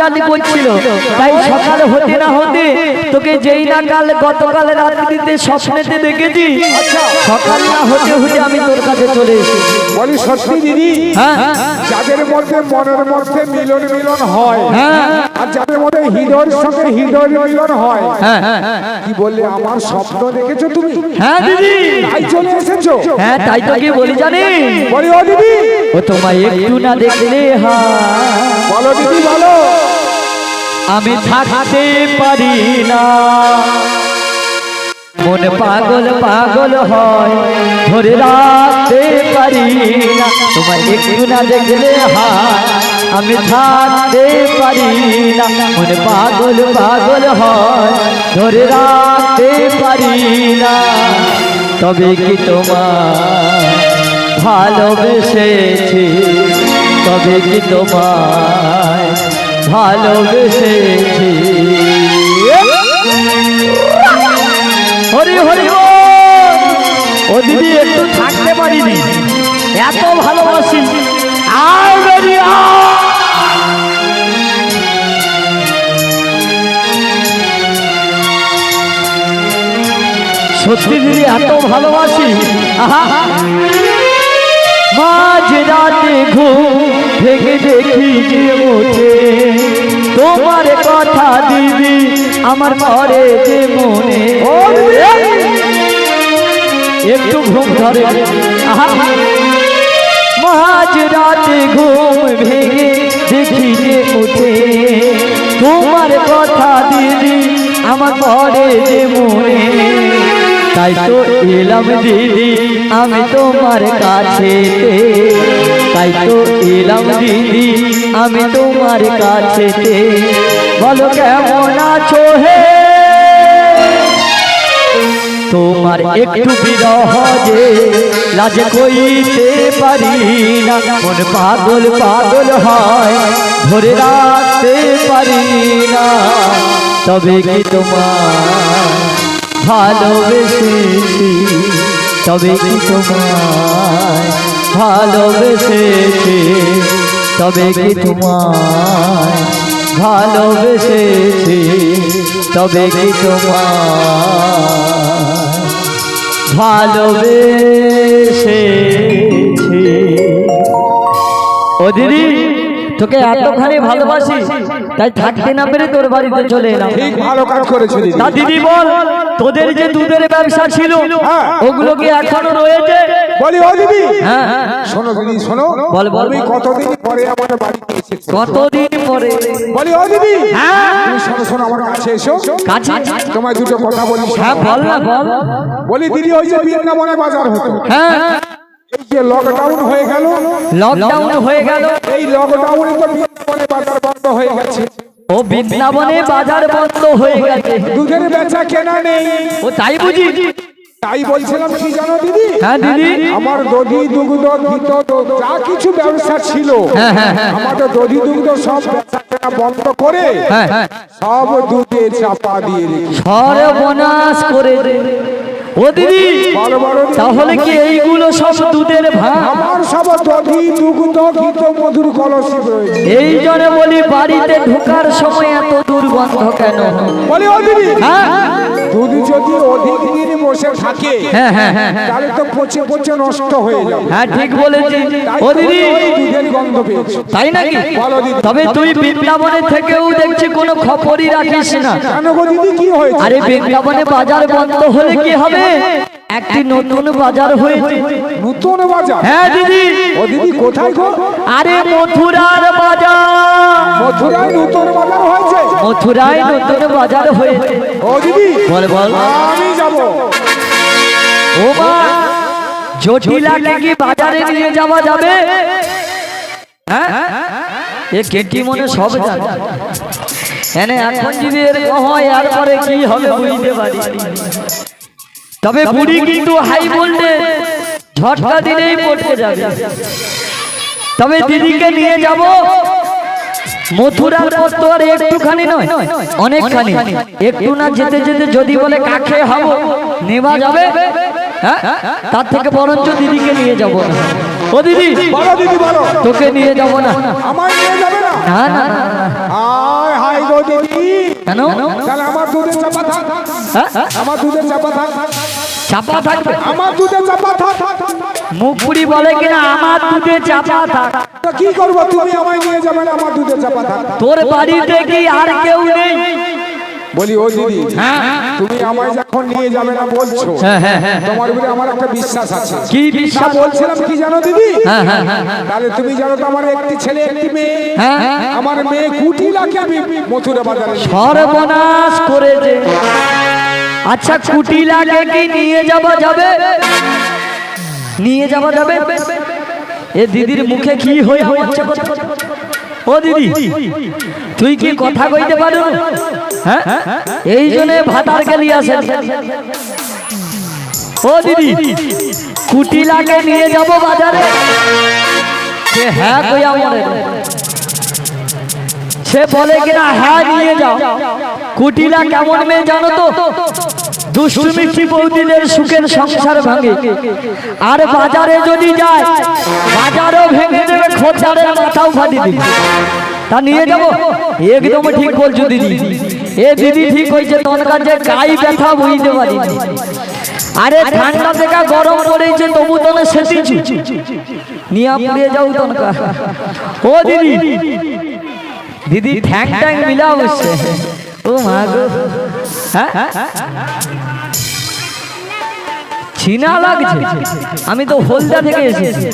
চাঁদ করছিল, তাই সকাল হতে না হতে তোকে যেই না কাল গতকাল রাত্রিতে স্বপ্নেতে দেখেছি, সকাল না হতে হতে আমি তোর কাছে চলে এসেছি। বলি সত্যি দিদি, যাদের মধ্যে মনের মধ্যে মিলন মিলন হয়, আর যাদের মধ্যে হৃদয়ের সঙ্গে হৃদয় মিলন হয়, কি বললে আমার স্বপ্ন দেখেছো তুমি? হ্যাঁ দিদি, তাই চলে এসেছো? হ্যাঁ তাই তো কি বলি জানি, বলি ও দিদি, ও তোমায় একটু না দেখলে বলো দিদি বলো, আমি থাকতে পারি না, মন পাগল পাগল হয়, ধরে রাখতে পারি না, তোমায় একটু না দেখলে আমি থাকতে পারি না, মন পাগল পাগল হয়, ধরে রাখতে পারি না, তবে কি তোমায় ভালোবেসেছি, তবে কি তোমায় ভালোবেসেছি। হরি হরি ও দিদি, একটু থাকতে পারিনি, এত ভালোবাসি। সত্যি দিদি এত ভালোবাসি। মাঝ রাতে ঘুম ভেঙে দেখি যে ওঠে তোমার কথা দিদি আমার ঘরে যে মনে, একটু ঘুম ধরে। মাঝ রাতে ঘুম ভেঙে দেখি যে ওঠে তোমার কথা দিদি আমার ঘরে যে মনে, তাই তো এলাম দিদি আমি তোমার কাছে, তাই তো এলাম দিদি আমি তোমার কাছে, বলো কেমন আছো হে, তোমার একটু বিরহ যে লাজে কইতে পারি না, মন পাগল পাগল হয়, ধরে রাখতে পারি না, তবে কি তোমার ভালোবেসেছি, তবে কি তোমায় ভালোবেসেছি, তবে কি তোমায় ভালোবেসেছি, তবে কি তোমায় ভালোবেসেছি। ও দিদি, তোকে এতখানি ভালোবাসি, তাই থাকতে না পেরে তোর বাড়িতে চলে এলাম। ঠিক ভালো কাজ করেছো দিদি। তা দিদি বল, তোদের যে দুধের ব্যবসা ছিল ওগুলো কি এখনো রয়েছে? বলি ও দিদি, হ্যাঁ শোনো দিদি শোনো, বল বল, তুমি কতদিন পরে আমার বাড়িতে এসেছো? কতদিন পরে? বলি ও দিদি, হ্যাঁ তুমি শোনো শোনো আমার কাছে এসো, কাছে তোমায় দুটো কথা বলি। হ্যাঁ বল না বল। বলি দিদি, ওই যে বৃন্দাবনে বাজার হতো, হ্যাঁ এই যে লকডাউন হয়ে গেল, লকডাউন হয়ে গেল, এই লকডাউনে তো বৃন্দাবনে বাজার বন্ধ হয়ে গেছে। ও বৃন্দাবনে বাজার বন্ধ হয়ে গেছে, দুধের বেচা কেনা নেই। ও তাই বুঝি? তাই বলছিলাম কি জানো দিদি, হ্যাঁ দিদি, আমার দধি দুগ্ধ ঘিত যা কিছু ব্যবসা ছিল, আমাদের দধি দুগ্ধ সব বেচা কেনা বন্ধ করে সব দুধে চাপা দিয়ে রেখে সর্বনাশ করে দে। ও দিদি, তাহলে কি এইগুলো সব দুধের ভাগ? আমার সব দধি দুগ্ধ ঘিত মধুর কলসি রয়েছে। এই জন্য বলি বাড়িতে ঢোকার সময় এত দুর্গন্ধ কেন? বলি ও দিদি, হ্যাঁ দুধ যদি অধিক দিন বসে থাকে তাহলে তো পচে পচে নষ্ট হয়ে যাবে। হ্যাঁ ঠিক বলেছি। ও দিদি, দুধের গন্ধ পেয়েছি। তাই নাকি? বলো দিদি। তবে তুই বৃন্দাবনে থেকেও দেখছি কোনো খবরই রাখিস না। কেন গো দিদি, কি হয়েছে? আরে বৃন্দাবনে বাজার বন্ধ হলে কি হবে? একটি নতুন বাজার হয়েছে। নতুন বাজার? হ্যাঁ দিদি। ও দিদি, কোথায় গো? আরে মথুরার বাজার। মথুরায় নতুন বাজার হয়েছে? মথুরায় নতুন বাজার হয়েছে। ও দিদি, বল বল, আমি যাব। ও মা, জটিলাকে কি বাজারে নিয়ে যাওয়া যাবে? হ্যাঁ এ কেটি মনে সব জানে। এনে এখন যদি এরকম হয় আর পরে কি হবে বুঝতে পারি। তবে বুড়ি কিন্তু হাই ভোল্টেজ, ঝটকা দিলেই পড়তে যাবে। তবে দিদিকে নিয়ে যাব মথুরার পথ তো আর একটুখানি নয়, অনেকখানি। একটু না যেতে যেতে যদি বলে কাকে হবো নেওয়া যাবে, হ্যাঁ তার থেকে বরঞ্চ দিদিকে নিয়ে যাব না। ও দিদি, বলো দিদি বলো। তোকে নিয়ে যাব না। আমায় নিয়ে যাবে না? না না না। কেন? তাহলে আমার দুধে চাপা থাক, হ্যাঁ? আমার দুধে চাপা থাক, চাপা থাকবে? আমার দুধে চাপা থাক। মুখ পুরি বলে কিনা আমার দুধে চাপা থাক। তো কি করবো, তুমি আমায় নিয়ে যাবে না, আমার দুধে চাপা থাক। তোর বাড়িতে কি আর কেউ নেই? বলি ও দিদি, তুমি আমায় যখন নিয়ে যাবে না বলছো, তোমার উপরে আমার একটা বিশ্বাস আছে। কি বিশ্বাস? বলছিলাম কি জানো দিদি, তাহলে তুমি জানো তো আমার একটি ছেলে একটি মেয়ে, আমার মেয়ে কুটিলাকে আমি মথুরা বাজারে সর্বনাশ করেছে। আচ্ছা কুটিলাকে কি নিয়ে যাওয়া যাবে? নিয়ে যাওয়া যাবে? এ দিদির মুখে কি হয়ে হচ্ছে? ও দিদি তুই কি কথা কইতে পারো? হ্যাঁ, এই জন্য ভাতারকে নিয়ে আসে। ও দিদি কুটিলাকে নিয়ে যাব বাজারে? হ্যাঁ কইয়া মরে, সে বলে কিনা হ্যাঁ নিয়ে যাও। কুটিলা কেমন মেয়ে জানো তো? দুষ্টু মিষ্টি বৌদিদের সুখের সংসার ভাঙে, আর বাজারে যদি যায় বাজারও ভেঙে দেবে, খোঁজারের মাথাও ফাটি দিবে। তা নিয়ে যাবো? একদম ঠিক বলছো দিদি। এ দিদি ঠিক হয়েছে, তনকার যে গায়ে ব্যথা বুঝতে পারি। আরে ঠান্ডা থেকে গরম পড়েছে তবু তনে সেটিছি, নিয়ে পুড়িয়ে যাও তনকা। ও দিদি, দিদি ঠ্যাং ট্যাং মিলা বসছে। ও মা গো, হ্যাঁ চিনা লাগছে। আমি তো হলদা থেকে এসেছি।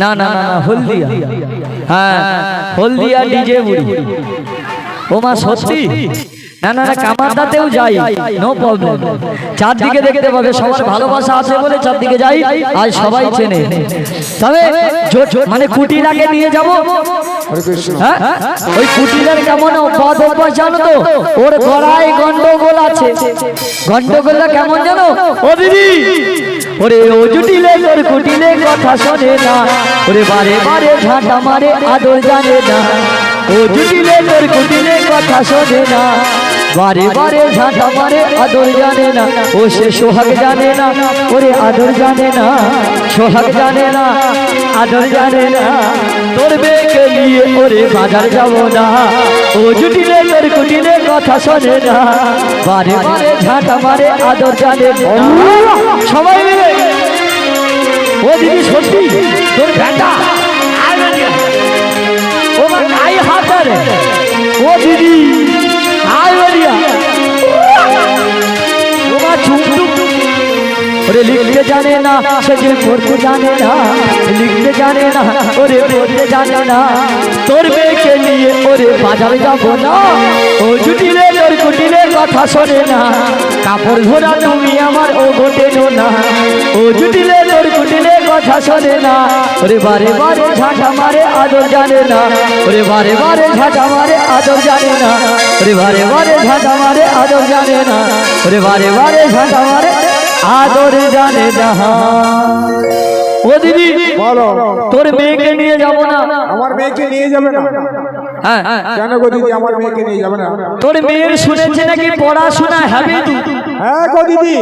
না না না না, হলদিয়া। হ্যাঁ হলদিয়া ডিজে বুড়ি। ও মা সত্যি? না না না, কামারদাতেও যাই, নো প্রবলেম। চারদিকে দেখতে পাবে, সবার ভালোবাসা আছে বলে চারদিকে যাই, আর সবাই চেনে। তবে মানে কুটিলাকে নিয়ে যাব। হ্যাঁ, ওই কুটিলার কেমন পদ অভ্যাস জানো তো? ওর গলায় গন্ডগোল আছে। গন্ডগোলটা কেমন জানো? ও দিদি, ওরে ও জুটিলে তোর কুটিলে কথা শোনে না, ওরে বারে বারে ঝাঁটা মারে আদর জানে না। ও জুটিলে তোর কুটিলে কথা শোনে না, বারে বারে ঝাঁটা মারে আদর জানে না। ও সে সোহাগ জানে না, ওরে আদর জানে না, সোহাগ জানে না, আদর জানে না। তোর মেয়েকে নিয়ে ওরে বাজার যাব না, ও জুটিলে তোর কুটিলে কথা শোনে না, বারে বারে ঝাঁটা মারে আদর জানে না। সবাই মিলে ও দিদি সত্যি তোর ঘাটা ও মা গাই হাতারে। ও দিদি আয় বলিয়া ও মা চুপ। ওরে লিখতে জানে না, সে যে পড়তে জানে না, লিখতে জানে না, ওরে পড়তে জানে না। তোর মেয়েকে নিয়ে ওরে বাজারে যাব না, ও জুটিলে তোর কুটিলে কথা শোনে না। কাপড় ধরা তুমি আমার ও গোটেনো না, ও জুটিলে তোর কুটিলে কথা শোনে না। ওরে বারে বারে ঝাঁটা মারে আদর জানে না, ওরে বারে বারে ঝাঁটা মারে আদর জানে না, ওরে বারে বারে ঝাঁটা মারে আদর জানে না, ওরে বারে বারে ঝাঁটা মারে আদর জানে না। ও দিদি বলো, তোর মেয়েকে নিয়ে যাব না? আমার মেয়েকে নিয়ে যাবে না? হ্যাঁ কেন গো দিদি, আমার মেয়েকে নিয়ে যাবে না? তোর মেয়ের শুনেছে নাকি পড়াশোনা হবে? হ্যাঁ গো দিদি,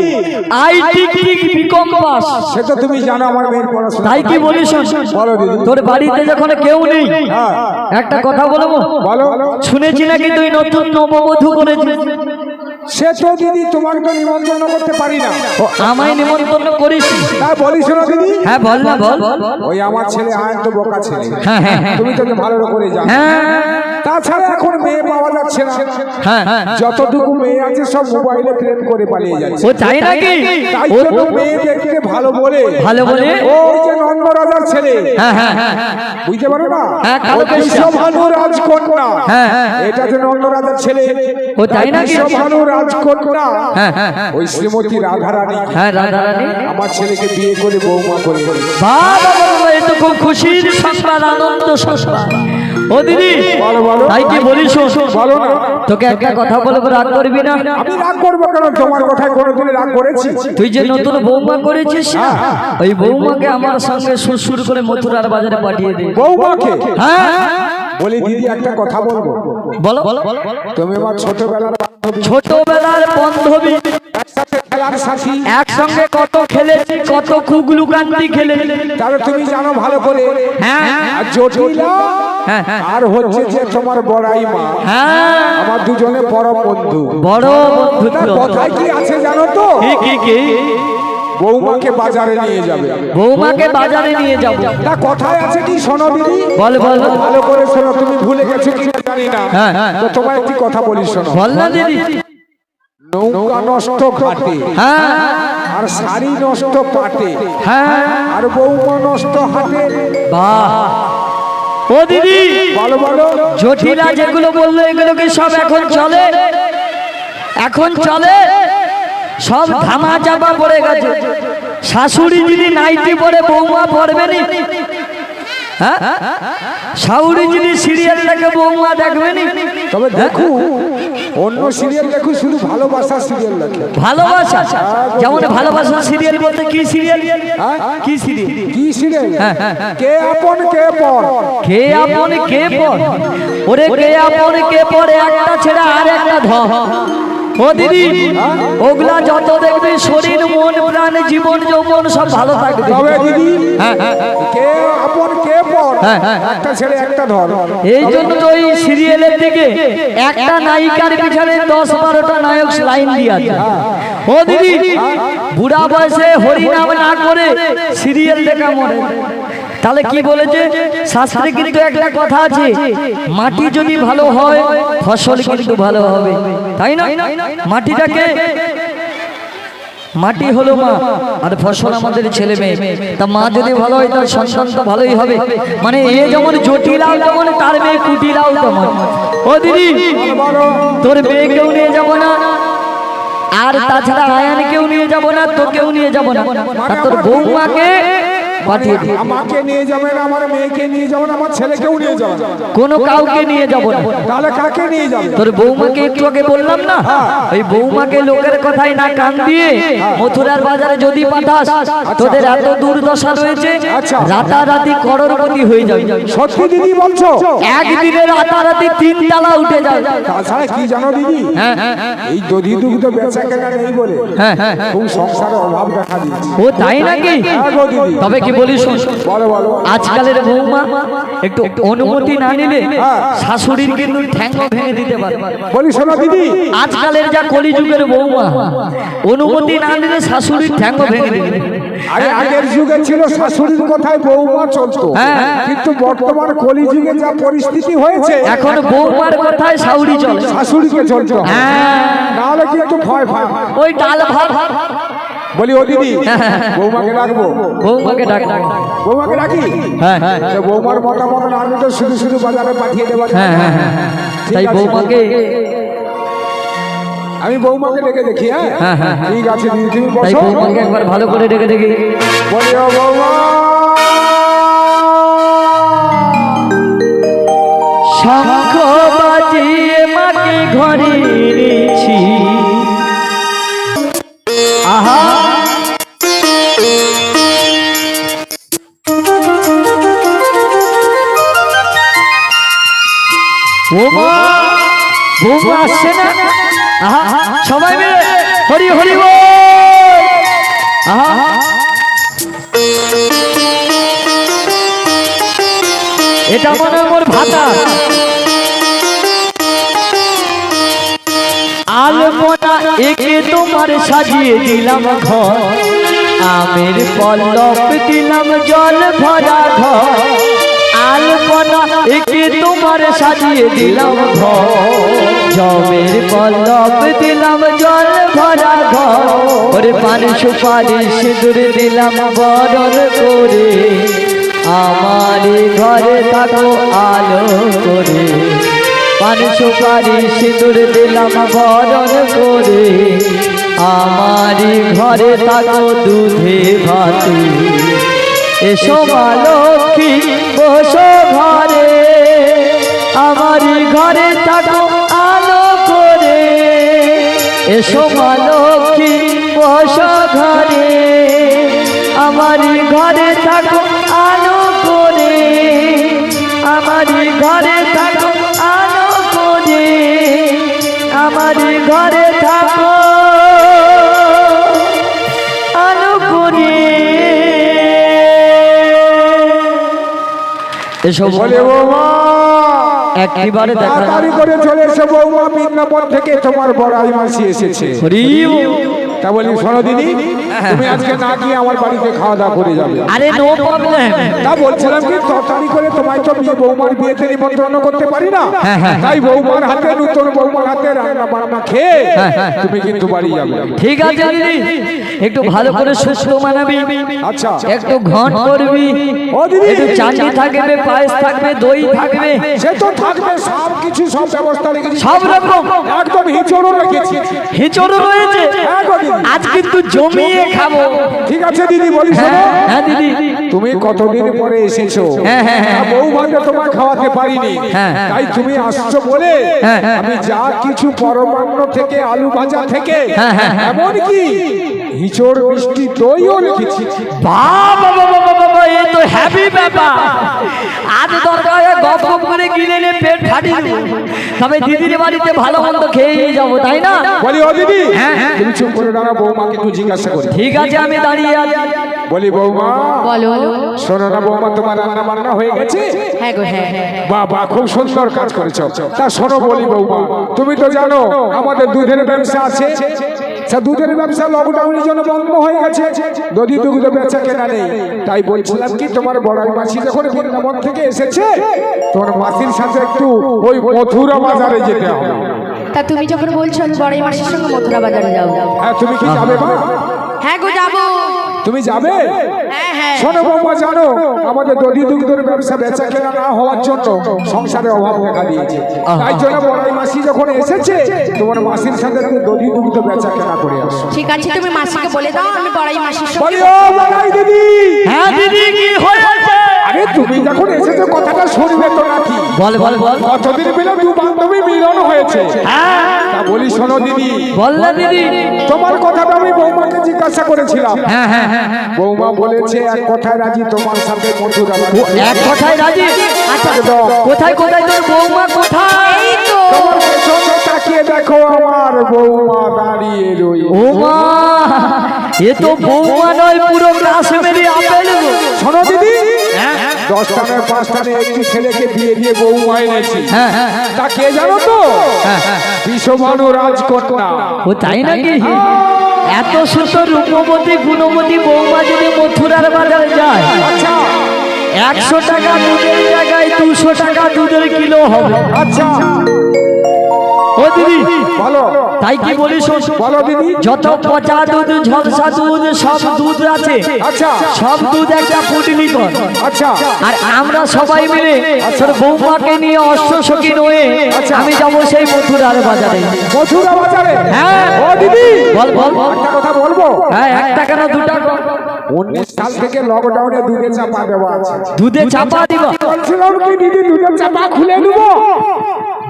আইটি বিকম পাস। সে তো তুমি জানো আমার মেয়ের পড়াশোনা। তাই কি বলিস? বলো দিদি। তোর বাড়িতে যখন কেউ নেই, হ্যাঁ একটা কথা বলবো? বলো। শুনেছি নাকি তুই নতুন নববধূ করেছিস? সে তো দিদি তোমার তো নিমন্ত্রণ করতে পারি না। ও আমায় নিমন্ত্রণ করিস? তা বলিস না দিদি। হ্যাঁ বল না, বল। ওই আমার ছেলে আয় তো বোকা ছেলে, হ্যাঁ হ্যাঁ তুমি তো ভালো করে জানো। হ্যাঁ তাছাড়া এখন মেয়ে পাওয়া যাচ্ছে না, হ্যাঁ, যতটুকু মেয়ে আছে সব মোবাইলে প্রেম করে পালিয়ে যাচ্ছে। ও তাই নাকি? তাই জন্য মেয়ে দেখতে ভালো বলে ওই যে নন্দরাজার ছেলে, হ্যাঁ হ্যাঁ হ্যাঁ বুঝতে পারো না, হ্যাঁ, কালো কেশিয়া। ভানু রাজকন্যা, হ্যাঁ হ্যাঁ এটা যে নন্দরাজার ছেলে, ও তাই নাকি? ভানু রাজকন্যা, হ্যাঁ হ্যাঁ ওই শ্রীমতী রাধারানী, হ্যাঁ রাধারানী আমার ছেলেকে বিয়ে করে বৌমা করে। বাবা বাবা, এ তো খুব খুশির সংবাদ, আনন্দ সংবাদ। ও দিদি বলো বলো। তাই কি বলিস? বলো না। তোকে একটা কথা বলবো, রাগ করবি না? আমি রাগ করবো কেন? তোমার কথায় কোনোদিন রাগ করেছি? তুই যে নতুন বৌমা করেছিস, ওই বৌমাকে আমার সঙ্গে সুর করে মথুরার বাজারে পাঠিয়ে দে। বৌমাকে? হ্যাঁ বলি দিদি একটা কথা বলবো। বলো। তুমি আমার ছোটবেলার ছোটবেলার বান্ধবী, একসাথে খেলার সাথী, একসঙ্গে কত খেলেছি, কত খুগলু কান্তি খেলেছি। তাহলে তুমি জানো ভালো করে। হ্যাঁ আর জটিলা আর হচ্ছে যে তোমার বড়াই মা, হ্যাঁ, আমার দুজনে পরম বন্ধু। বড় বন্ধু। তার কথায় কি আছে জানো তো? কি? বৌমাকে বাজারে নিয়ে যাবে। বৌমাকে বাজারে নিয়ে যাব। তা কথায় আছে কি শোনো দিদি, বল। ভালো করে শোনো, তুমি ভুলে গেছো কি জানি না। হ্যাঁ। তো তোমায় একটি কথা বলি শোনো। বল না দিদি। নৌকা নষ্ট ঘাটে, হ্যাঁ আর শাড়ি নষ্ট পাটে, হ্যাঁ, আর বৌমা নষ্ট হাটে। বাহ। ও দিদি, বলো বলো। জটিলা যেগুলো বললো এগুলো কি সব এখন চলে? এখন চলে? সব ধামা চাপা পড়ে গেছে। শাশুড়ি যদি নাইটি পরে বৌমা পড়বে নি? হ্যাঁ, শাশুড়ি যদি সিরিয়াল দেখে বৌমা দেখবে নি? তবে দেখো অন্য সিরিয়াল দেখো, শুধু ভালোবাসা সিরিয়াল দেখে। ভালোবাসা, যেমন ভালোবাসা সিরিয়াল বলতে কি সিরিয়াল? কি সিরিয়াল? কি সিরিয়াল? কে আপন কে পর। কে আপন কে পর? ওরে কে আপন কে পর একটা ছেড়ে আর একটা ধর। ও দিদি, ওগুলা যত দেখবে শরীর মন প্রাণ জীবন যৌবন সব ভালো থাকবে। তবে দিদি কে আপন কে পর, একটা ছেড়ে একটা ধর। এই জন্য তো ওই সিরিয়ালের দিকে একটা নায়িকার পিছনে 10-12টা নায়ক লাইন দিয়ে আছে। ও দিদি, বুড়া বয়সে হরিনাম না করে সিরিয়াল দেখা মরে। তাহলে কি বলেছে শাস্ত্রে? কিন্তু একটা কথা আছে, মাটি যদি ভালো হয় ফসল কিন্তু ভালো হবে, তাই না? মাটিটাকে, মাটি হলো মা, আর ফসল আমাদের ছেলে মেয়ে। তা মা যদি ভালো হয় তার সন্তান তো ভালোই হবে। মানে এ যেমন জটিলাও তেমন তার মেয়ে কুটিলাও তেমন। ও দিদি, তোর মেয়েকেও নিয়ে যাবো না, আর তাছাড়া আয়ানকেও নিয়ে যাবো না, তোকেও নিয়ে যাবো না, আর তোর বৌমাকে পাঠিয়ে দিই। আমাকে নিয়ে যাবেন, আমার মেয়েকে নিয়ে যাবেন, আমার ছেলেকেও নিয়ে যাবেন, কোনো কাউকে নিয়ে যাব না। তাহলে কাকে নিয়ে যাবেন? তোর বৌমাকে একটু আগে বললাম না, ওই বৌমাকে লোকের কথাই না কান দিয়ে মথুরার বাজারে যদি পাঠাস, তোদের এত দুর্দশা রয়েছে, রাতারাতি করোড়পতি হয়ে যাবে। সত্যি দিদি বলছো? একদিনে রাতারাতি 3 তালা উঠে যাবে। তাছাড়া কি জানো দিদি, এই দধি দুগ্ধ বেচা কেনা নেই বলে খুব সংসারে অভাব দেখা দিচ্ছে। ও তাই নাকি? তবে কি বলি শোন, আজকালের বৌমা একটু অনুমতি না নিলে শাশুড়ির কিন্তু ঠ্যাঙ্গ ভেঙে দিতে পারে। বলি শোনো দিদি, আজকালের যা কলিযুগের বৌমা, অনুমতি না নিলে শাশুড়ির ঠ্যাঙ্গ ভেঙে দিবে। আরে আগের যুগে ছিল শাশুড়ির কথায় বৌমা চলতো, কিন্তু বর্তমান কলিযুগে যা পরিস্থিতি হয়েছে, এখন বৌমার কথায় শাশুড়ি চলে, শাশুড়িকে চলতো। নাহলে কিন্তু ভয় ভয় ওই ডাল ভাত। বলি ও দিদি, বৌমাকে ডাকবো? বৌমাকে ডাক। বৌমাকে ডাকি? তো বৌমার মতামত না নিলে তো শুধু শুধু বাজারে পাঠিয়ে দেওয়া যায়। তাই বৌমাকে, আমি বৌমাকে ডেকে দেখি। হ্যাঁ ঠিক আছে দিদি, তুমি তাই বসো। বৌমাকে একবার ভালো করে ডেকে দেখি। বলি ও বৌমা, শঙ্খ বাজিয়ে মাকে ঘরে এনেছি। আহা, ও মা, বৌমা আসছে না? আহা, সবাই মিলে হরি হরি বল। আহা, এটা মনে হয় মোর ভাতা। আলপনা একে তোমার সাজিয়ে দিলাম ঘর, আমের পল্লব দিলাম জল ভরা ঘর। আলপনা একে তোমার সাজিয়ে দিলাম ঘর, জমের পল্লব দিলাম জল ভরা ঘর। ওরে পান সুপারি সিঁদুর দিলাম বরণ করে, আমার ঘরে থাকো আলো করে। পান সুপারি সিঁদুর দিলাম বরণ করে, আমার ঘরে থাকো দুধে ভাতে। এসো মা লক্ষ্মী বসো ঘরে, আমার ঘরে থাকো আলো করে। এসো মা লক্ষ্মী বসো ঘরে, আমার ঘরে থাকো আলো করে। আমার ঘরে থাকো আলো করে, আমারই ঘরে থাকো অনুকূলে এসব বলে বৌমা একবারে দেখা তাড়াতাড়ি করে চলে এসো বৌমা, বৃন্দাবন থেকে তোমার বড়াই মাসি এসেছে। তা বলি শোনো দিদি, তুমি আজকে না গিয়ে আমার বাড়িতে খাওয়া দাওয়া করে যাবে। আরে নো প্রবলেম। তা বলছিলাম কি তাড়াতাড়ি করে তোমায় তো বৌমার বিয়েতে নিমন্ত্রণ করতে পারি না, তাই বৌমার হাতে নতুন বৌমার হাতে রান্না বান্না খেয়ে তুমি কিন্তু বাড়ি যাবে। ঠিক আছে দিদি, একটু ভালো করে সুস্থ মানাবি, আচ্ছা একটু ঘন করবি, ও দিদি একটু চাটনি থাকবে, পায়েস থাকবে, দই থাকবে, সে তো থাকবে, সব কিছু সব ব্যবস্থা রেখেছি, সব রকম একদম হিচড়ও রেখেছি। হিচড়ও রয়েছে, আজ কিন্তু জমিয়ে খাবো। ঠিক আছে দিদি, বলি শোনো। হ্যাঁ দিদি, তুমি কতদিন পরে এসেছো, বউ ভাতে তোমায় খাওয়াতে পারিনি, তাই তুমি আসছো বলে আমি যা কিছু পরমান্ন থেকে আলু ভাজা থেকে এমনকি হিচড় মিষ্টি দইও রেখেছি। বাবা বাবা বাবা, এ তো হ্যাপি ব্যাপার। আজ দরকার গপ গপ করে কিনে নিয়ে পেট ফাটিয়ে দেবো, তবে দিদির বাড়িতে ভালো মন্দ খেয়ে যাবো, তাই না? বলি ও দিদি, তুমি চুপ করে দাঁড়া, বৌমাকে একটু জিজ্ঞাসা করি। ঠিক আছে, আমি দাঁড়িয়ে আছি। বলি বৌমা, বলো। শোনো না বৌমা, তোমার রান্না বান্না হয়ে গেছে? হ্যাঁ গো, হ্যাঁ। বাবা খুব সুন্দর কাজ করেছো। তা শোনো বলি বৌমা, তুমি তো জানো আমাদের দুধের ব্যবসা আছে, সে দুধের ব্যবসা লকডাউনের জন্য বন্ধ হয়ে গেছে, দধি দুগ্ধ বেচা কেনা নেই, তাই বলছিলাম কি তোমার বড়াই মাসি যখন বৃন্দাবন থেকে এসেছে, তোমার মাসির সাথে একটু ওই মথুরা বাজারে যেতে হবে। তা তুমি যখন বলছো আমি বড়াই মাসির সঙ্গে মথুরা বাজারে যাবো। হ্যাঁ তুমি কি যাবে মা? হ্যাঁ গো, যাবো। তুমি যাবে? হ্যাঁ। শোনো বৌমা, জানো আমাদের দধি দুগ্ধের ব্যবসা বেচা কেনা না হওয়ার জন্য সংসারে অভাব দেখা দিয়েছে, তাই জন্য বড়াই মাসি যখন এসেছে তোমার মাসির সাথে একটু দধি দুগ্ধ বেচা কেনা করে আসো। ঠিক আছে, তুমি মাসিকে বলে দাও আমি বড়াই মাসির সঙ্গে। বলি ও বড়াই দিদি। হ্যাঁ দিদি, কি হয়েছে? আরে তুমি যখন এসেছো কথাটা শুনবে তো নাকি? বল বল বল। কতদিন মিলে দু বান্ধবী মিলন হয়েছে, তা বলি শোনো দিদি, বল না দিদি। তোমার কথাটা আমি বৌমাকে জিজ্ঞাসা করেছিলাম, হ্যাঁ হ্যাঁ হ্যাঁ, বৌমা বলেছে এক কথায় রাজি, তোমার সাথে মথুরা বাজারে। এক কথায় রাজি? আচ্ছা, কোথায় কোথায় তোর বৌমা কোথায়? এই তো। তোমার পেছনে তাকিয়ে দেখো, আমার বৌমা দাঁড়িয়ে রয়েছে। ও মা, এ তো বৌমা নয়, পুরো কাশ্মীরি আপেল গো। শোনো দিদি, হ্যাঁ 10 টানে 5 টানে একটি ছেলেকে বিয়ে দিয়ে বৌমা এনেছি, হ্যাঁ, তা কে জানো তো? বিশ্বভানু রাজকন্যা। ও তাই নাকি? এত সুন্দর রূপবতী গুণবতী বৌমা যদি মথুরার বাজারে যায়, আচ্ছা 100 টাকা দুধের জায়গায় 200 টাকা দুধের কিলো হবে। আচ্ছা ও দিদি, বলো। তাই কি বলিস? বলো দিদি। যত পচা দুধ, ঝলসা দুধ, সব দুধ আছে, আচ্ছা সব দুধ একটা পুটলি কর। আচ্ছা আর আমরা সবাই মিলে তোর বৌমাকে নিয়ে অষ্টসখী নয়ে আমি যাবো সেই মথুরার বাজারে। মথুরা বাজারে? হ্যাঁ। ও দিদি, বল বল। একটা কথা বলবো? হ্যাঁ, 1 টাকা না 2 টাকা? 19 সাল থেকে লকডাউনে দুধে চাপা দেওয়া আছে। দুধে চাপা দিব? বলছিলাম কি দিদি, দুধের চাপা খুলে দেব?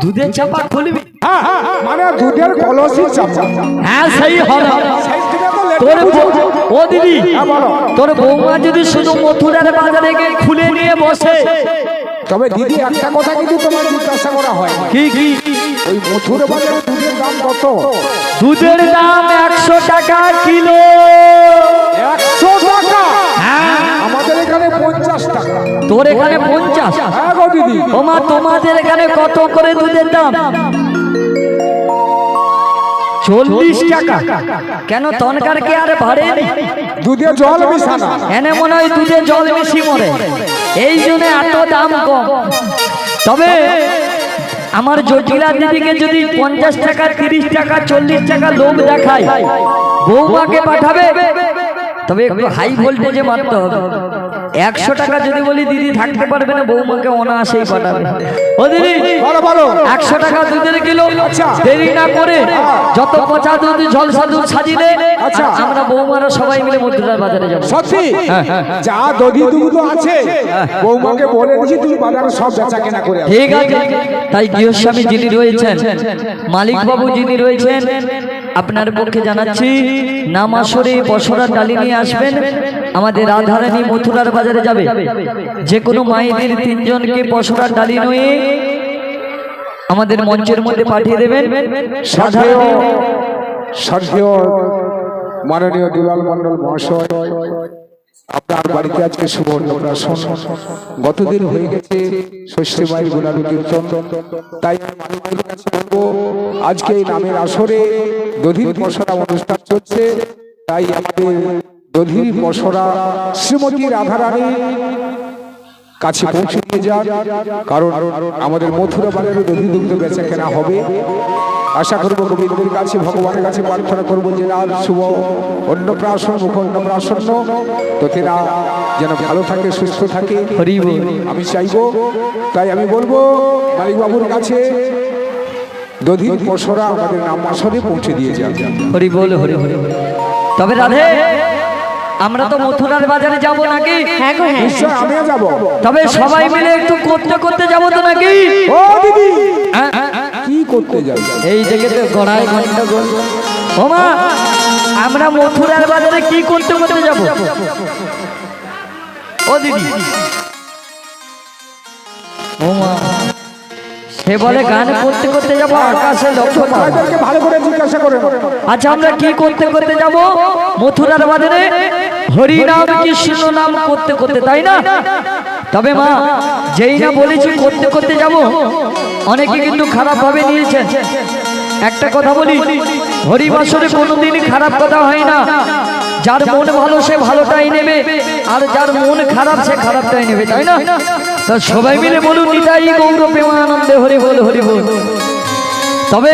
দুধের চাপা খুলবি? হ্যাঁ, মানে দুধের কলসি চাপা। হ্যাঁ, সেই হবে। সেই থেকে তো তোর লেটে ও দিদি, হ্যাঁ, বলো। তোর বৌমা যদি শুধু মথুরার বাজারে গিয়ে খুলে নিয়ে বসে, তবে দিদি একটা কথা কিন্তু তোমার জিজ্ঞাসা করা হয়, কি কি? ওই মথুরা বাজারে দুধের দাম কত? দুধের দাম 100 টাকা কিলো। 100 টাকা? হ্যাঁ, আমাদের এখানে 50 টাকা। তোর এখানে 50? হ্যাঁ গো দিদি। ও মা, তোমাদের এখানে কত করে দুধের দাম? 40 টাকা। কেন, তনকার কি আর বাড়েনি? দুধে জল মিশানো। এনে মনে হয় দুধে জল মিশি মরে, এই জন্য এত দাম কম। তবে আমার জটিলা দিদিকে যদি 50 টাকা, 30 টাকা, 40 টাকা লোক দেখায়, বৌমাকে পাঠাবে, তবে একটু হাই ভোল্টেজে মারতে হবে। 100 টাকা যদি বলি দিদি থাকতে পারবে না, বৌমাকে অনায়াসেই পাঠাবে। ও দিদি, বলো বলো। 100 টাকা দুধের কিলো। আচ্ছা। দেরি না করে যত পচা দুধ, ঝলসা দুধ সাজিয়ে আচ্ছা। আমরা বৌমারা সবাই মিলে মথুরার বাজারে যাবো। সত্যি? যা দধি দুগ্ধ আছে বৌমাকে বলে দিয়েছি, তুমি বাজারে সব বেচা কেনা করে আসো। ঠিক আছে। তাই গৃহস্বামী যিনি রয়েছেন, মালিক বাবু যিনি রয়েছেন, আপনার পক্ষে জানাচ্ছি নাম আসরে বসরার ডালি নিয়ে আসবেন। আমাদের রাধারানী মথুরার বাজারে যাবে, যে কোনো মায়েদের 3 জনকে বসরার ডালি নিয়ে আমাদের মঞ্চের মধ্যে পাঠিয়ে দেবেন। শ্রদ্ধেয় মাননীয় দুলাল মন্ডল মহাশয়, আপনার বাড়িতে আজকে শুভ অন্নপ্রাশন। গতদিন হয়ে গেছে ষষ্ঠী মায়ের গুণাবলী কীর্তন, তাই আমি মানুষের কাছে বলবো, আজকে এই নামের আসরে দধির পসরা অনুষ্ঠান চলছে, তাই আমাদের দধির পসরা শ্রীমতী রাধারানী কাছে পৌঁছে দিয়ে যান, কারণ আমাদের মথুরা বাজারে দধি দুগ্ধ বেচা কেনা হবে। আশা করবো গোবিন্দের কাছে, ভগবানের কাছে প্রার্থনা করবো যে আর শুভ অন্নপ্রাশন, মুখ অন্নপ্রাশন্ন, তো তেরা যেন ভালো থাকে, সুস্থ থাকে আমি চাইবো। তাই আমি বলবো মালিক বাবুর কাছে দধির পসরা আমাদের নাম আসরে পৌঁছে দিয়ে যান। হরি বল, হরি হরি। তবে রাধে, আমরা তো মথুরার বাজারে যাব নাকি? হ্যাঁ গো হ্যাঁ, নিশ্চয় আমিও যাবো। তবে সবাই মিলে একটু করতে করতে যাবো তো নাকি? ও দিদি, কি করতে যাবে? এই দেখে তো গড়ায় ঘন্টা গোল। ও মা, আমরা মথুরার বাজারে কি করতে করতে যাব? ও দিদি, ও মা, সে বলে গান করতে করতে যাব আকাশে লক্ষ্য পাবো। তাদেরকে ভালো করে জিজ্ঞাসা করে। আচ্ছা, আমরা কি করতে করতে যাব মথুরার বাজারে? হরি নাম কৃষ্ণ নাম করতে করতে, তাই না? তবে মা, যেই না বলেছি করতে করতে যাব, অনেকে কিন্তু খারাপ ভাবে নিয়েছেন। একটা কথা বলি, হরিবাসরে কোনোদিনই খারাপ কথা হয় না। যার মন ভালো সে ভালোটাই নেবে, আর যার মন খারাপ সে খারাপটাই নেবে, তাই না? তা সবাই মিলে বলুন নিতাই গৌর প্রেমানন্দে হরি বল, হরি বল। তবে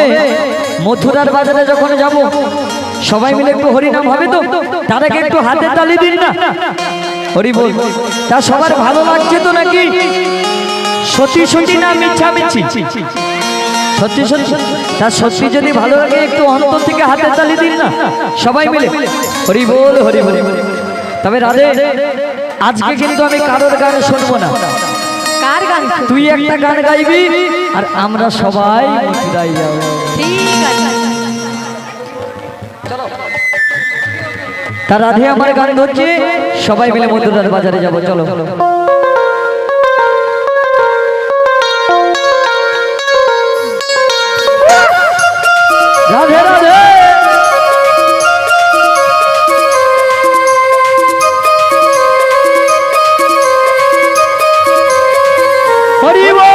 মথুরার বাজারে যখন যাব, সবাই মিলে একটু হরিনাম হবে তো, তার আগে একটু হাতে তালি দিন না, হরি বল। তা সবার ভালো লাগছে তো নাকি? সত্যি সত্যি না মিথ্যা মিথ্যি? সত্যি সত্যি। তা সত্যি যদি ভালো লাগে একটু অন্তর থেকে হাতে তালি দিন না সবাই মিলে, হরি বল, হরি হরি। তবে রাধে, আজকে কিন্তু আমি কারোর গান শুনবো না। কার গান? তুই একটা গান গাইবি আর আমরা সবাই মথুরায় যাব। ঠিক আছে। তা রাধে আমার গান ধরছে, সবাই মিলে মথুরার বাজারে যাব, চলো। রাধে রাধে। হরি বল।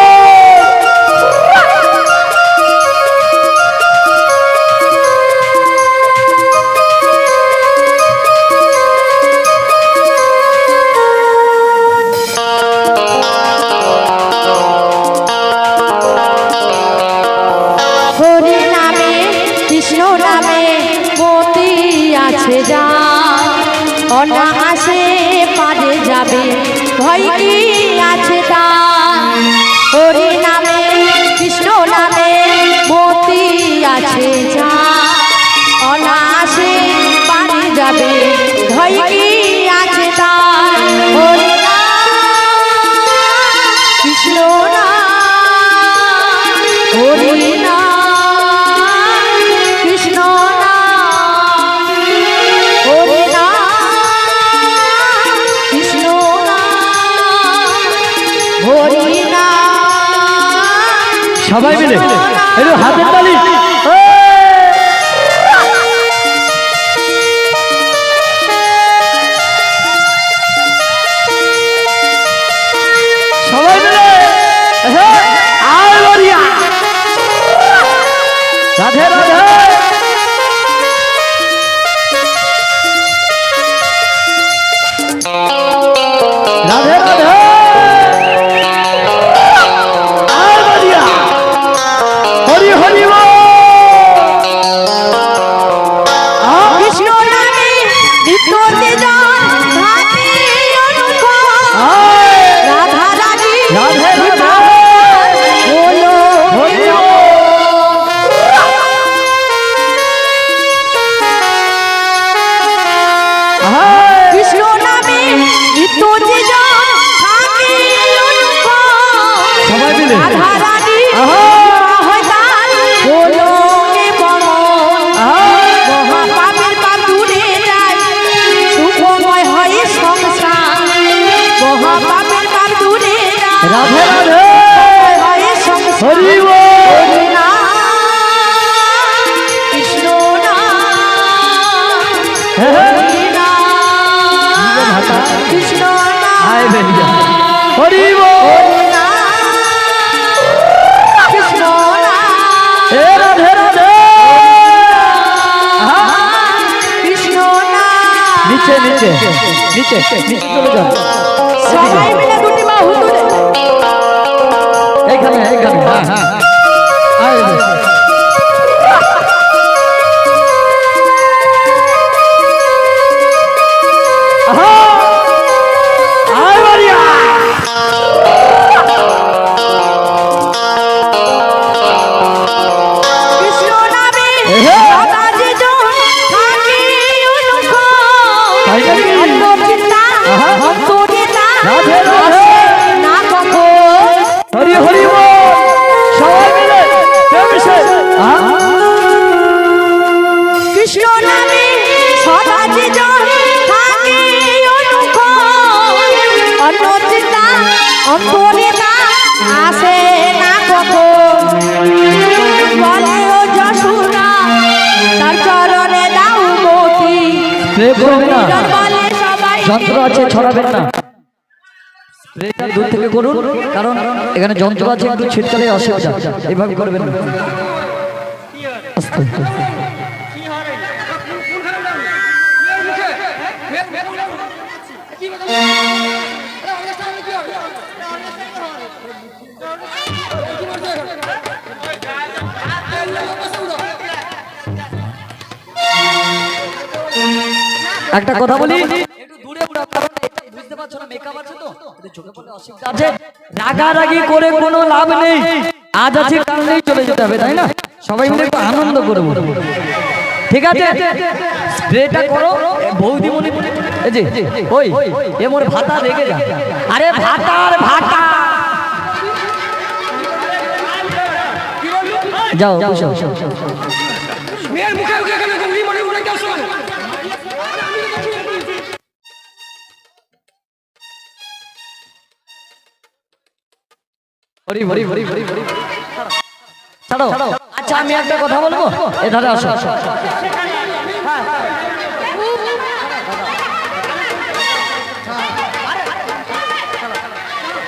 হরি নামে কৃষ্ণ নামে মতি আছে যা, অনায়াসে পারে যাবে, ভয় কি আছে তা। হরি নামে কৃষ্ণ নামে মতি আছে যা, অনায়াসে পারে যাবে, ভয় কি আছে তা। হরি নাম কৃষ্ণ নাম, হরি নাম কৃষ্ণ নাম, হরি নাম কৃষ্ণ নাম, হরি নাম। সবাই মিলে একটু হাতের তালি। সবাই মিলে আয় বলিয়া। রাধে রাধে। রাধে রাধে। আয় বলিয়া। হরি হরি বল। কৃষ্ণ নামে নিত্যতে যান ভাতি অনুভব, আয়। রাধা রানী রাধে রাধে। বলো হরি বল। হরি বল কৃষ্ণ হে রাধে রাধে কৃষ্ণ নিচে নিচে নিচে নিচে চলে যান সবাই মিলে দুটি বাহু তুলে এইখানে এইখানে হ্যাঁ হ্যাঁ আয় রে। আহা! আয় বাড়িয়া! কৃষ্ণ নামে এহে! সদা যে জন থাকি অনুখ তাই নাকি? অন্তর্চিন্তা আহা! অন্তর্নিতা রাধে রাধে! না কখন হরি হরি বল সবাই মিলে প্রেমে সে কৃষ্ণ নামে সদা যে জন থাকি অনুখ অন্তর্চিন্তা অন্তর্নিতা আসে না কখন বলে ও যশোদা তার চরণে দাও মতি স্প্রে করবেন না বলে সবাই যন্ত্র আছে ছড়াবেন না স্প্রেটা দূর থেকে করুন কারণ এখানে যন্ত্র আছে একটু ছিটকালে অসুবিধা এইভাবে করবেন না আস্তে আস্তে। একটা কথা বলি একটু দূরে উড়াও, কারণ এটা বুঝতে পারছো না মেকআপ আছে তো একটু চোখে পড়লে অসুবিধা আছে। রাগারাগি করে কোনো লাভ নেই, আজ আছে কাল নেই, চলে যেতে হবে তাই না? সবাই মিলে একটু আনন্দ করবো, ঠিক আছে? স্প্রেটা করো বৌদি মনে এই যে ওই এ মোর ভাতা রেগে যা, আরে ভাতার ভাতা যাও বসো। হরি হরি হরি হরি হরি ছাড়ো। আচ্ছা আমি একটা কথা বলবো, এধারে আসো।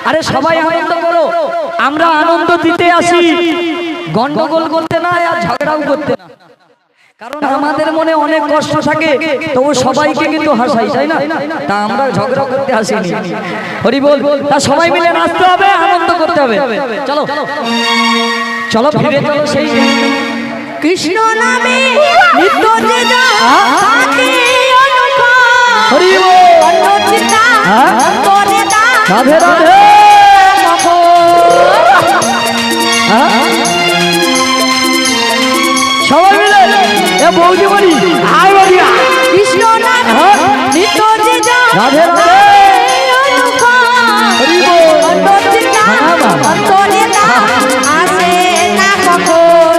আরে সবাই আনন্দ করো, আমরা আনন্দ দিতে আসি, গন্ডগোল করতে না আর ঝগড়াও করতে না, কারণ আমাদের মনে অনেক কষ্ট থাকে, তবু সবাইকে কিন্তু হাসাই তাই না? তা আমরা ঝগড়া করতে আসিনি। হরি বল, তা সবাই মিলে নাচতে হবে, আনন্দ করতে হবে। চলো চলো ফিরে চলো সেই কৃষ্ণ নামে নিত্য যে জন থাকি অনুখ হরি বল, অন্তর্চিন্তা অন্তর্নিতা রাধে রাধে। সবাই মিলে এ বৌদি বলি আয় বাড়িয়া। কৃষ্ণ নামে নিত্য যে জন রাধে রাধে। অনুখ হরি বল, অন্তর্চিন্তা অন্তর্নিতা আসে না কখন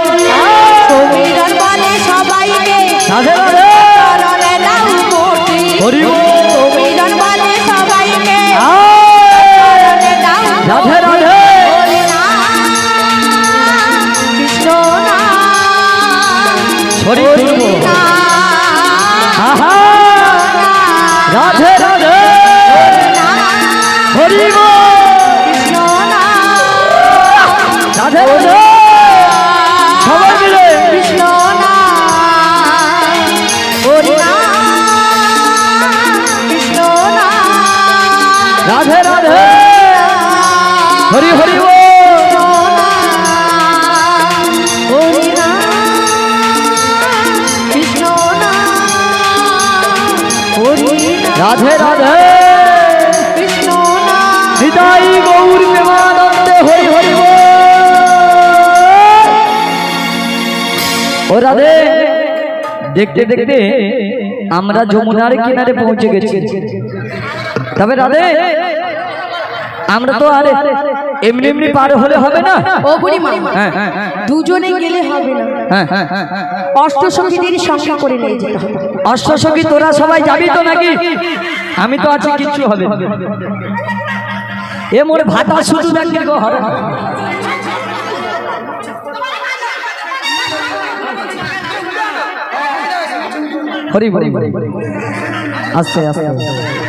সমীরণ বলে সবাইকে রাধে রাধে। চরণে দাও মূর্তি হরি বল, সমীরণ বলে সবাইকে আয় চরণে দাও রাধে রাধে। হরি নাম কৃষ্ণ নাম হরি হরি বল, নাম আহা রাধে রাধে। হরি বল, কৃষ্ণ নাম রাধে রাধে। সবাই মিলে কৃষ্ণ নাম হরি নাম কৃষ্ণ নাম রাধে রাধে। হরি হরি বল, হরি নাম কৃষ্ণ নাম হরি নাম রাধে রাধে। কৃষ্ণ নাম হৃদয় গৌর প্রেমানন্দে হরি হরি বল। ও রাধে, দেখতে দেখতে আমরা যমুনার কিনারে পৌঁছে গেছি। তবে রাধে আমরা তো আরে এমনি এমনি পার হলে হবে না। ও বুড়িমা হ্যাঁ দুজনে গেলে হবে না, হ্যাঁ অষ্টসখীদের সঙ্গে করে নিয়ে যেতে হবে। অষ্টসখী তোরা সবাই যাবি তো নাকি? আমি তো আছি, কিচ্ছু হবে না। এ মোর ভাতা শুধু নাকি গো হবে না। হরি হরি হরি। আস্তে আস্তে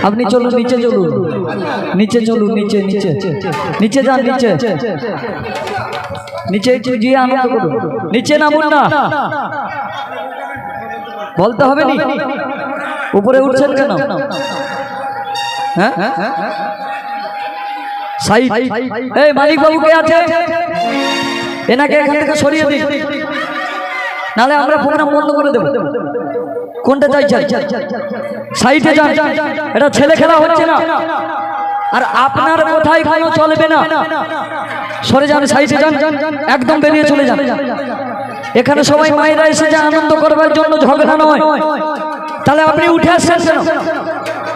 আপনি চলুন নিচে চলুন নিচে চলুন নিচে নিচে নিচে যান নিচে নিচে একটু গিয়ে আনন্দ করুন নিচে নামুন না বলতে হবে নি উপরে উঠছেন কেন হ্যাঁ সাইড এই মালিক বাবু কে আছে এনাকে এখান থেকে সরিয়ে দিন নালে আমরা প্রোগ্রাম বন্ধ করে দেব কোনটা চাই সাইডে যান এটা ছেলে খেলা হচ্ছে না আর আপনার কোথায় কোনো চলবে না সরে যান সাইডে যান একদম বেরিয়ে চলে যান এখানে সবাই মায়েরা এসেছে আনন্দ করবার জন্য ঝগড়া নয় তাহলে আপনি উঠে আসছেন কেন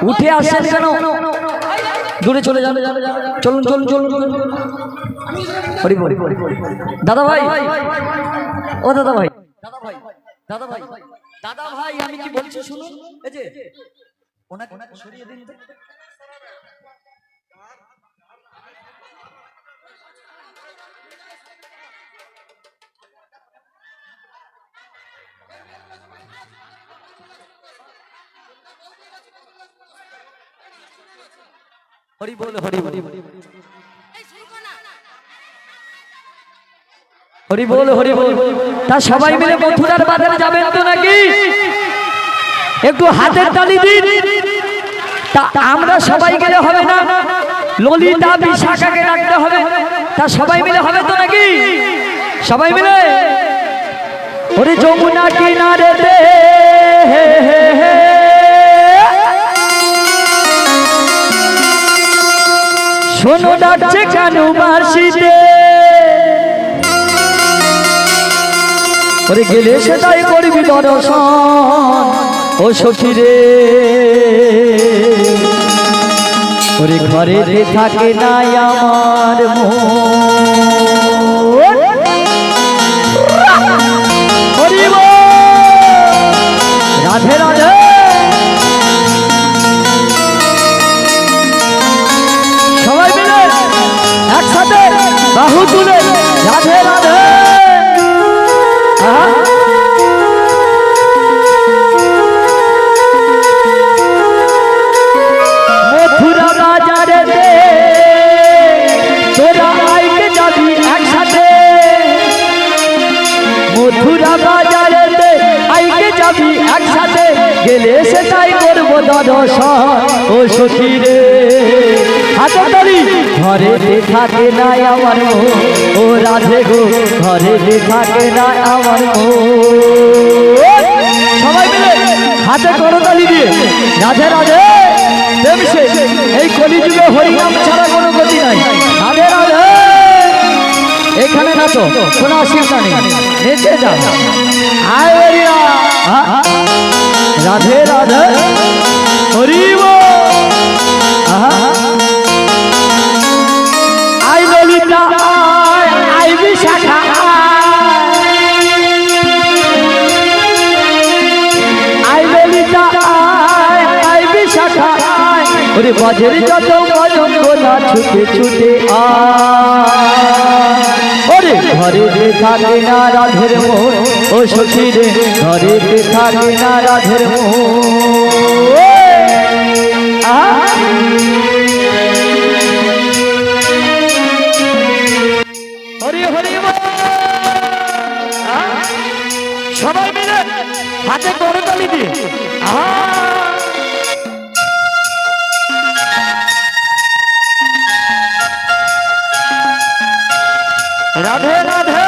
উঠে আসছেন কেন দূরে চলে যান চলুন চলুন চলুন দাদা ভাই ও দাদা ভাই দাদা ভাই দাদা ভাই দাদা ভাই আমি কি বলছি শুনুন এই যে ওনাকে সরিয়ে দিন হরি বল হরি বল হরি বল হরি বল তা সবাই মিলে মথুরার বাজারে যাবেন তো নাকি একটু হাতের তালি দিন তা আমরা সবাই গেলে হবে না ললিতা বিশাখাকে রাখতে হবে তা সবাই মিলে হবে তো নাকি সবাই মিলে ওরে যমুনা কিনারেতে শোনো ডাকছে কানু বাঁশিতে ওরে গেলে সেটাই করবি দর্শন ও সখী রে ওরে ঘরে থাকে নাই আমার মন হরি বল রাধে রাধে সবাই মিলে একসাথে বাহু তুলে রাধে রাধে মথুরা বাজারে তোরা আইকে যাবি একসাথে মথুরা বাজারে আইকে যাবি একসাথে গেলে সেটাই করবো দর্শন ও সখী রে হাতে তালি ঘরে থাকে না আমার মন ও রাধে গো ঘরে থাকে না আমার মন সবাই মিলে হাতে করতালি দিয়ে রাধে রাধে দেবসে এই কলিযুগে হরিনাম ছাড়া কোনো গতি নাই রাধে রাধে এখানে না তো কোনো অসুবিধা নেই নেচে যাও আয় বলিয়া রাধে রাধে হরি বল আই ললিতা আই বিশাখা আই ললিতা আই বিশাখা ওরে বাজের যত বাজন গোলা ছুটে ছুটে ওরে ঘরে থাকে না রাধের মোহন ও সখী রে ঘরে থাকে না রাধের মোহন হরি হরি সবাই মিলে হাতে করতালি দিয়ে রাধে রাধে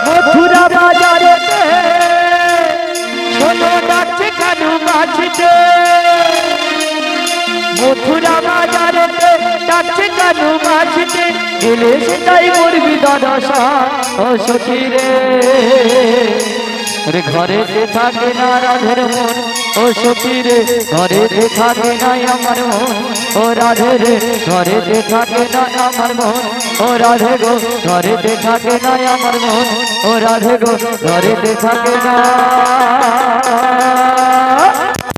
মথুরা বাজারে শোনো ডাকছে কানু বাঁশিতে মথুরা বাজারে ডাকছে কানু বাঁশিতে গেলে সেটাই করবি দর্শন ও সখী রে ওরে ঘরে থাকে না রাধের মন ও সখী রে ঘরে থাকে না আমার মন ও রাধে রে ঘরে থাকে না আমার মন ও রাধে গো ঘরে থাকে না আমার মন ও রাধে গো ঘরে থাকে না